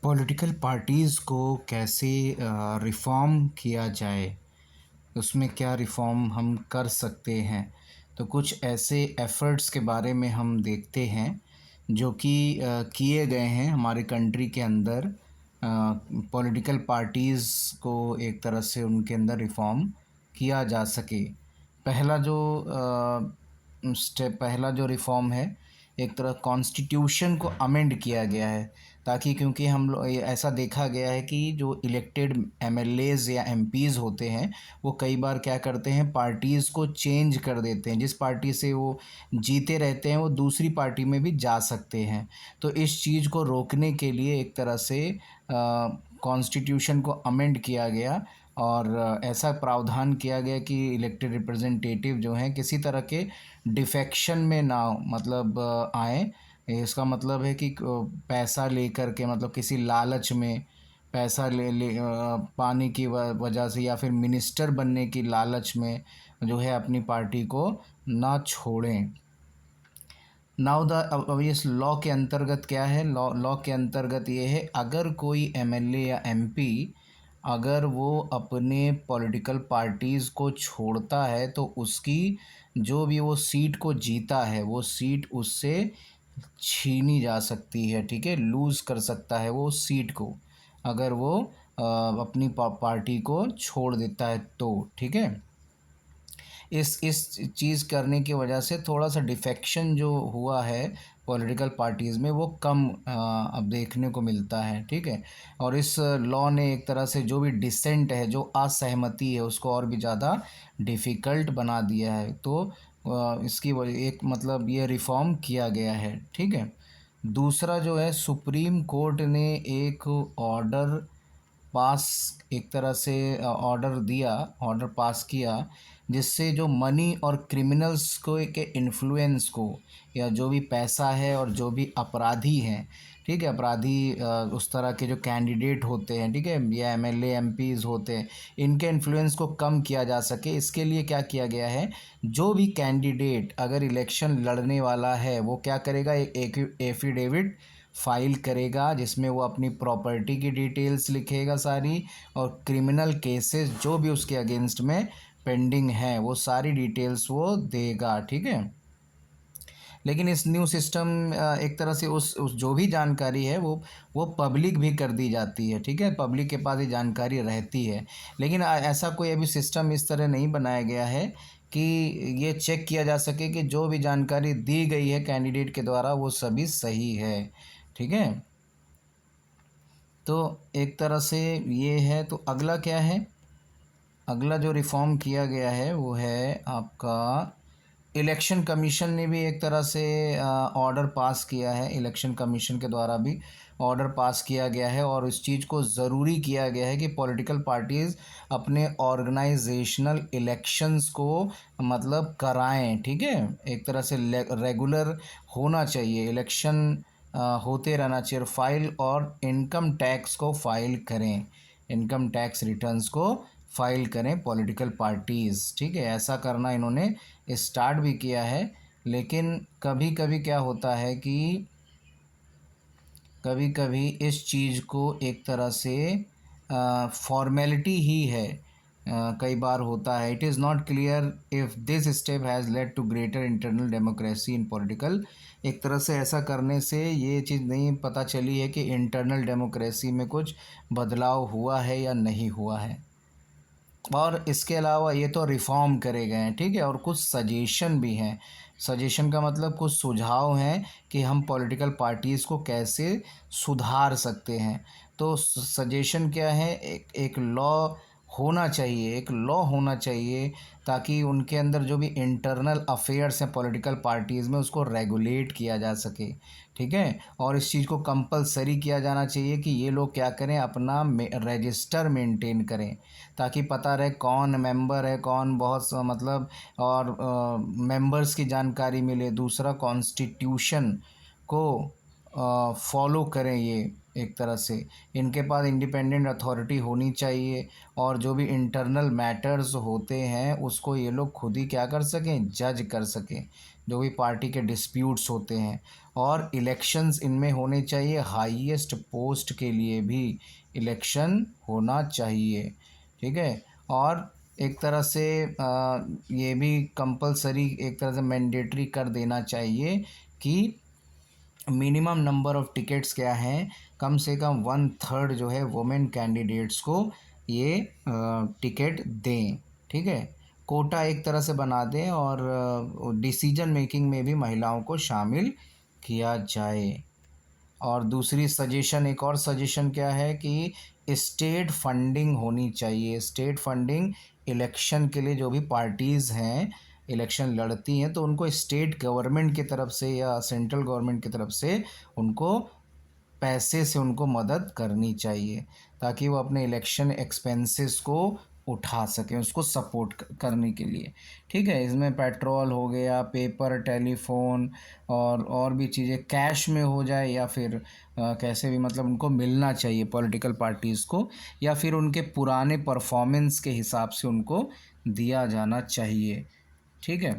Political parties को कैसे reform किया जाए, उसमें क्या रिफ़ॉर्म हम कर सकते हैं। तो कुछ ऐसे एफ़र्ट्स के बारे में हम देखते हैं जो कि किए गए हैं हमारे कंट्री के अंदर पॉलिटिकल पार्टीज़ को एक तरह से उनके अंदर रिफ़ॉर्म किया जा सके। पहला जो रिफ़ॉर्म है, एक तरह कॉन्स्टिट्यूशन को अमेंड किया गया है, ताकि क्योंकि हम लोग ऐसा देखा गया है कि जो इलेक्टेड एमएलएज़ या एमपीज़ होते हैं, वो कई बार क्या करते हैं, पार्टीज़ को चेंज कर देते हैं। जिस पार्टी से वो जीते रहते हैं, वो दूसरी पार्टी में भी जा सकते हैं। तो इस चीज़ को रोकने के लिए एक तरह से कॉन्स्टिट्यूशन को अमेंड किया गया और ऐसा प्रावधान किया गया कि इलेक्टेड रिप्रेजेंटेटिव जो हैं किसी तरह के डिफेक्शन में ना मतलब आएँ। इसका मतलब है कि पैसा लेकर के, मतलब किसी लालच में पैसा पाने की वजह से या फिर मिनिस्टर बनने की लालच में जो है अपनी पार्टी को ना छोड़ें। नाउ अब इस लॉ के अंतर्गत क्या है, लॉ के अंतर्गत ये है, अगर कोई एमएलए या एमपी अगर वो अपने पॉलिटिकल पार्टीज़ को छोड़ता है तो उसकी जो भी वो सीट को जीता है वो सीट उससे छीनी जा सकती है। ठीक है, लूज़ कर सकता है वो सीट को, अगर वो अपनी पार्टी को छोड़ देता है तो। ठीक है, इस चीज़ करने की वजह से थोड़ा-सा डिफेक्शन जो हुआ है पॉलिटिकल पार्टीज़ में, वो कम अब देखने को मिलता है। ठीक है, और इस लॉ ने एक तरह से जो भी डिसेंट है, जो असहमति है, उसको और भी ज़्यादा डिफ़िकल्ट बना दिया है। तो इसकी वजह एक मतलब ये रिफ़ॉर्म किया गया है। ठीक है, दूसरा जो है, सुप्रीम कोर्ट ने एक ऑर्डर पास एक तरह से ऑर्डर पास किया, जिससे जो मनी और क्रिमिनल्स को के इन्फ्लुएंस को, या जो भी पैसा है और जो भी अपराधी हैं, ठीक है, अपराधी उस तरह के जो कैंडिडेट होते हैं, ठीक है, या एमएलए एमपीज़ होते हैं, इनके इन्फ्लुएंस को कम किया जा सके, इसके लिए क्या किया गया है, जो भी कैंडिडेट अगर इलेक्शन लड़ने वाला है वो क्या करेगा, एक एफिडेविट फाइल करेगा जिसमें वो अपनी प्रॉपर्टी की डिटेल्स लिखेगा सारी, और क्रिमिनल केसेस जो भी उसके अगेंस्ट में पेंडिंग है वो सारी डिटेल्स वो देगा। ठीक है, लेकिन इस न्यू सिस्टम एक तरह से उस जो भी जानकारी है वो पब्लिक भी कर दी जाती है। ठीक है, पब्लिक के पास ये जानकारी रहती है, लेकिन ऐसा कोई अभी सिस्टम इस तरह नहीं बनाया गया है कि ये चेक किया जा सके कि जो भी जानकारी दी गई है कैंडिडेट के द्वारा वो सभी सही है। ठीक है, तो एक तरह से ये है। तो अगला क्या है, अगला जो रिफ़ॉर्म किया गया है वो है आपका, इलेक्शन कमीशन ने भी एक तरह से ऑर्डर पास किया है, इलेक्शन कमीशन के द्वारा भी ऑर्डर पास किया गया है, और इस चीज़ को ज़रूरी किया गया है कि पॉलिटिकल पार्टीज़ अपने ऑर्गेनाइजेशनल इलेक्शंस को मतलब कराएं। ठीक है, एक तरह से रेगुलर होना चाहिए इलेक्शन, होते रहना चाहिए। फाइल और इनकम टैक्स को फाइल करें, इनकम टैक्स रिटर्न्स को फाइल करें पॉलिटिकल पार्टीज़। ठीक है, ऐसा करना इन्होंने स्टार्ट भी किया है। लेकिन कभी कभी क्या होता है कि कभी कभी इस चीज़ को एक तरह से फॉर्मेलिटी ही है, कई बार होता है। It is not clear if this step has led to greater internal democracy in political. एक तरह से ऐसा करने से ये चीज़ नहीं पता चली है कि इंटरनल डेमोक्रेसी में कुछ बदलाव हुआ है या नहीं हुआ है। और इसके अलावा ये तो रिफ़ॉर्म करे गए हैं। ठीक है, और कुछ सजेशन भी हैं। सजेशन का मतलब कुछ सुझाव हैं कि हम पॉलिटिकल पार्टीज़ को कैसे सुधार सकते हैं। तो सजेशन क्या है, एक लॉ होना चाहिए, एक लॉ होना चाहिए, ताकि उनके अंदर जो भी इंटरनल अफेयर्स हैं पॉलिटिकल पार्टीज़ में उसको रेगुलेट किया जा सके। ठीक है, और इस चीज़ को कंपलसरी किया जाना चाहिए कि ये लोग क्या करें, अपना रजिस्टर मेंटेन करें, ताकि पता रहे कौन मेंबर है, कौन बहुत मतलब, और मेंबर्स की जानकारी मिले। दूसरा, कॉन्स्टिट्यूशन को फॉलो करें ये एक तरह से। इनके पास इंडिपेंडेंट अथॉरिटी होनी चाहिए और जो भी इंटरनल मैटर्स होते हैं उसको ये लोग खुद ही क्या कर सकें, जज कर सकें, जो भी पार्टी के डिस्प्यूट्स होते हैं। और इलेक्शंस इनमें होने चाहिए, हाईएस्ट पोस्ट के लिए भी इलेक्शन होना चाहिए, ठीक है। और एक तरह से ये भी कंपलसरी एक तरह से मैंडेटरी कर देना चाहिए कि मिनिमम नंबर ऑफ़ टिकट्स क्या हैं, कम से कम 1/3 जो है वुमेन कैंडिडेट्स को ये टिकट दें, ठीक है। कोटा एक तरह से बना दें और डिसीजन मेकिंग में भी महिलाओं को शामिल किया जाए। और दूसरी सजेशन, एक और सजेशन क्या है कि स्टेट फंडिंग होनी चाहिए। स्टेट फंडिंग इलेक्शन के लिए जो भी पार्टीज़ हैं इलेक्शन लड़ती हैं तो उनको स्टेट गवर्नमेंट की तरफ से या सेंट्रल गवर्नमेंट की तरफ से उनको पैसे से उनको मदद करनी चाहिए ताकि वो अपने इलेक्शन एक्सपेंसेस को उठा सकें, उसको सपोर्ट करने के लिए, ठीक है। इसमें पेट्रोल हो गया, पेपर, टेलीफोन और भी चीज़ें कैश में हो जाए या फिर कैसे भी, मतलब उनको मिलना चाहिए पॉलिटिकल पार्टीज़ को, या फिर उनके पुराने परफॉर्मेंस के हिसाब से उनको दिया जाना चाहिए, ठीक है।